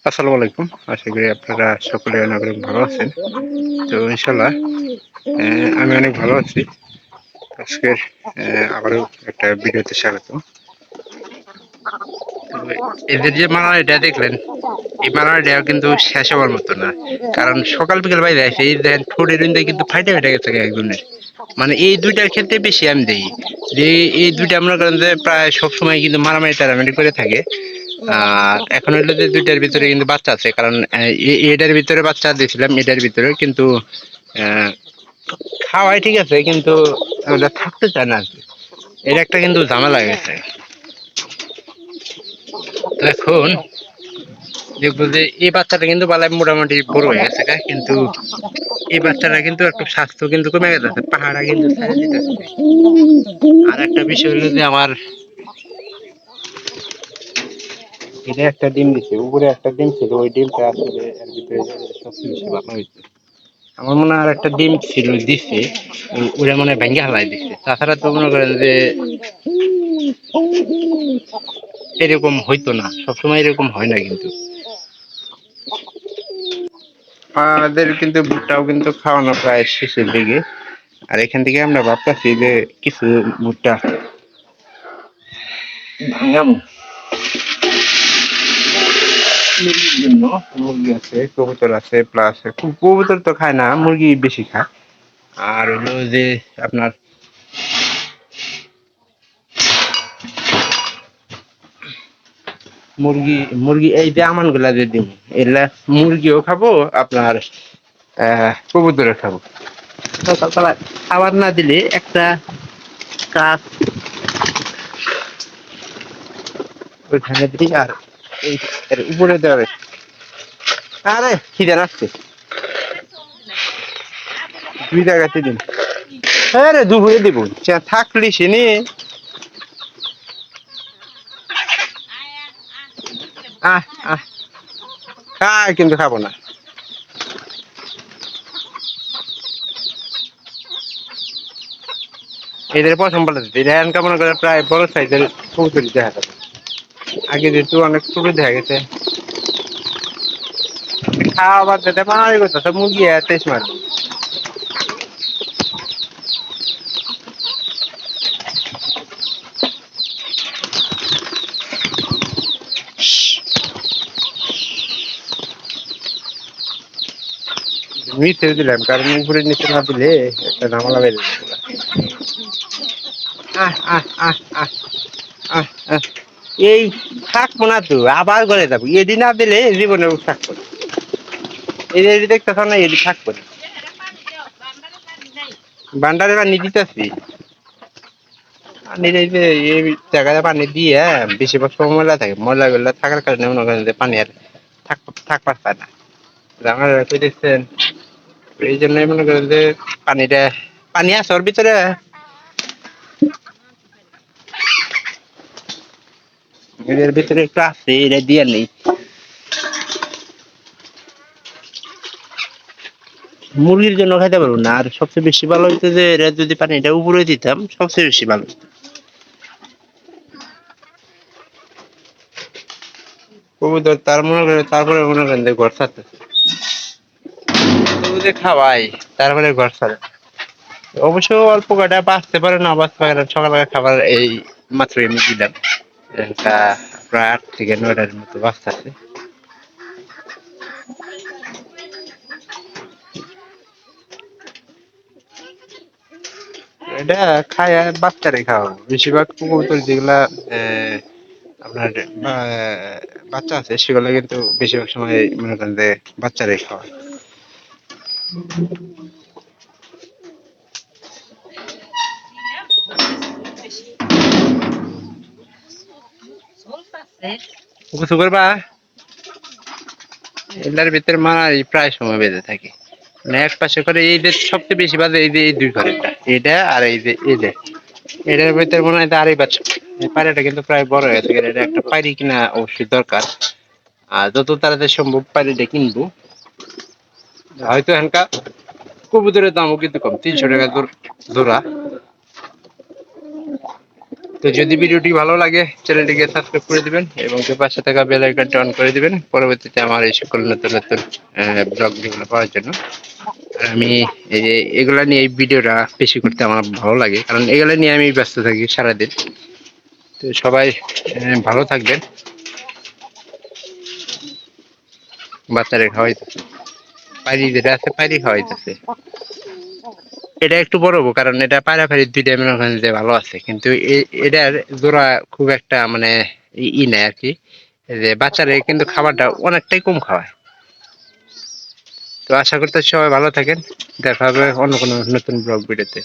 আসসালামু আলাইকুম। আশা করি আপনারা সকলে অনেক অনেক ভালো আছেন। তো ইনশাল্লাহ আমি অনেক ভালো আছি। আজকের আবারও একটা ভিডিওতে স্বাগত। তো এদের যে মারামারিটা দেখলেন, এই মারামারিটা কিন্তু শেষ হওয়ার মতো না। কারণ সকাল বিকেল বাইরে আছে, এই দেখেন ঠোঁটের বিন্দু কিন্তু ফাইটে ফেটে গেছে একজনের। মানে এই দুইটার ক্ষেত্রে বেশি আমি দেখি যে এই দুইটা মনে করেন যে প্রায় সবসময় কিন্তু মারামারি টারামারি করে থাকে। আর এখন হইলো যে দুইটার ভিতরে কিন্তু বাচ্চা আছে, কারণ এটার ভিতরে বাচ্চা দিয়েছিলাম, এটার ভিতরে কিন্তু আহ, খাওয়াই ঠিক আছে, কিন্তু ওটা থাকতে চায় না আর কি। এটা একটা কিন্তু ঝামেলা গেছে। তো এখন দেখবো যে এই বাচ্চাটা কিন্তু বালাই মোটামুটি বড় হয়ে গেছে কিন্তু এই বাচ্চাটা কিন্তু একটু স্বাস্থ্য কিন্তু কমে গেছে, পাহাড়া কিন্তু ছেড়ে দিতেছে। আর একটা বিষয় হলো যে আমার এটা একটা ডিম দিচ্ছে, উপরে একটা ডিম ছিল, ওই ডিমটা আসলে এর ভিতরে সবচেয়ে বেশি ভালো হয়েছে। আমার মনে হয় আর একটা ডিম ছিল দিচ্ছে, ওরা মনে হয় ভেঙে হালাই দিচ্ছে। তাছাড়া তো মনে করেন যে এরকম হইতো না, সবসময় এরকম হয় না কিন্তু। আমাদের কিন্তু ভুট্টাও কিন্তু খাওয়ানো প্রায় শেষের দিকে। আর এখান থেকে আমরা ভাবতেছি যে কিছু ভুট্টা ভাঙাবো মুরগির জন্য। মুরগি আছে, কবুতর আছে, প্লাস কবুতর তো খায় না, মুরগি বেশি খায়। আর হলো যে আপনার মুরগি মুরগি এই যে আমান গুলা যে দিন, এগুলা মুরগিও খাবো, আপনার কবুতরও খাবো। সকালবেলা খাবার না দিলে একটা কাজ ওইখানে দিই, আর এই এর উপরে দেওয়া। আরে খিদে আসছে, দুই জায়গাতে দিন। হ্যাঁ রে, দুপুরে দিব, থাকলি সিনি। আহ আহ খায় কিন্তু খাবো না। এদের পছন্দ বলে দিতে এটা এনকা মনে করে প্রায় বড় সাইজের কবুতরি দেখা যাবে। আগে যেহেতু অনেক ছোট দেখা গেছে, খাওয়া বাদ দিতে মারি করতেছে, মুরগি তেইশ মারবে। মিশে দিলাম, কারণ উপরে নিচে না দিলে একটা ঝামেলা বেড়ে যাবে। আহ আহ আহ আহ আহ আহ এই থাকবো না তো, আবার ঘরে যাবো। এদি না দিলে জীবনে থাকবো না। এদি দেখতেছ না, এদি থাকবো না। বান্ডারে পানি দিতেছি, পানি দিতে এই জায়গায় পানি দিয়ে বেশিরভাগ সময় ময়লা থাকে, ময়লা গুলা থাকার কারণে মনে করেন যে পানি আর থাকবার চায় না। আমার দেখছেন, এই জন্যই মনে করেন যে পানিটা পানি আছে ওর ভিতরে, এর ভিতরে একটু আছে, এটা দিয়ে নেই। মুরগির জন্য খাইতে পারবো না, আর সবচেয়ে বেশি ভালো হইতো যে এরা যদি পানিটা উপরে দিতাম, সবচেয়ে বেশি ভালো হতো। কবুতর তার মনে করে, তারপরে মনে করেন যে ঘর ছাড়তেছে, যে খাওয়াই তারপরে ঘর ছাড়ে। অবশ্য অল্প কয়টা বাঁচতে পারে না বাঁচতে পারে, সকালবেলা খাবার এই মাত্র এমনি দিলাম, একটা প্রায় 8 থেকে 9টার মতো বাচ্চা আছে। এটা খায় বাচ্চারে খাওয়াবো বেশিরভাগ। কবুতর যেগুলা আপনার বাচ্চা আছে, সেগুলো কিন্তু বেশিরভাগ সময় মনে করেন যে বাচ্চারে খাওয়ায়। গোসল করবা, এটার ভিতরে মারাই প্রায় সময় বেঁধে থাকে। মানে এক পাশে করে এই যে সবচেয়ে বেশি বাজে, এই যে এই দুই ঘরেরটা, এটা আর এই যে এই যে এটার ভিতরে মনে হয় আড়াই বাচ্চা। এই পায়রাটা কিন্তু প্রায় বড় হয়ে গেছে, এটা একটা পায়রি কিনা অবশ্যই দরকার। আর যত তাড়াতাড়ি সম্ভব পায়রিটা কিনবো। হয়তো এখানকার কবুতরের দামও কিন্তু কম, 300 টাকা জোড়া। তো যদি ভিডিওটি ভালো লাগে চ্যানেলটিকে সাবস্ক্রাইব করে দিবেন এবং পাশে থাকা বেল আইকনটা অন করে দিবেন পরবর্তীতে আমার এই সকল নতুন নতুন ব্লগ ভিডিওগুলো পাওয়ার জন্য। আর আমি এই যে এগুলা নিয়ে এই ভিডিওটা বেশি করতে আমার ভালো লাগে, কারণ এগুলা নিয়ে আমি ব্যস্ত থাকি সারাদিন। তো সবাই ভালো থাকবেন। বাচ্চারা খাওয়াইতেছে, পায়রি যেটা আছে পায়রি খাওয়াইতেছে। এটা একটু বড় হবো, কারণ এটা পায়রাফারি দুইটা মনে করেন যে ভালো আছে, কিন্তু এটার জোড়া খুব একটা মানে নেই আর কি। যে বাচ্চারা কিন্তু খাবারটা অনেকটাই কম খাওয়ায়। তো আশা করতে সবাই ভালো থাকেন, দেখা হবে অন্য কোনো নতুন ব্লগ ভিডিওতে।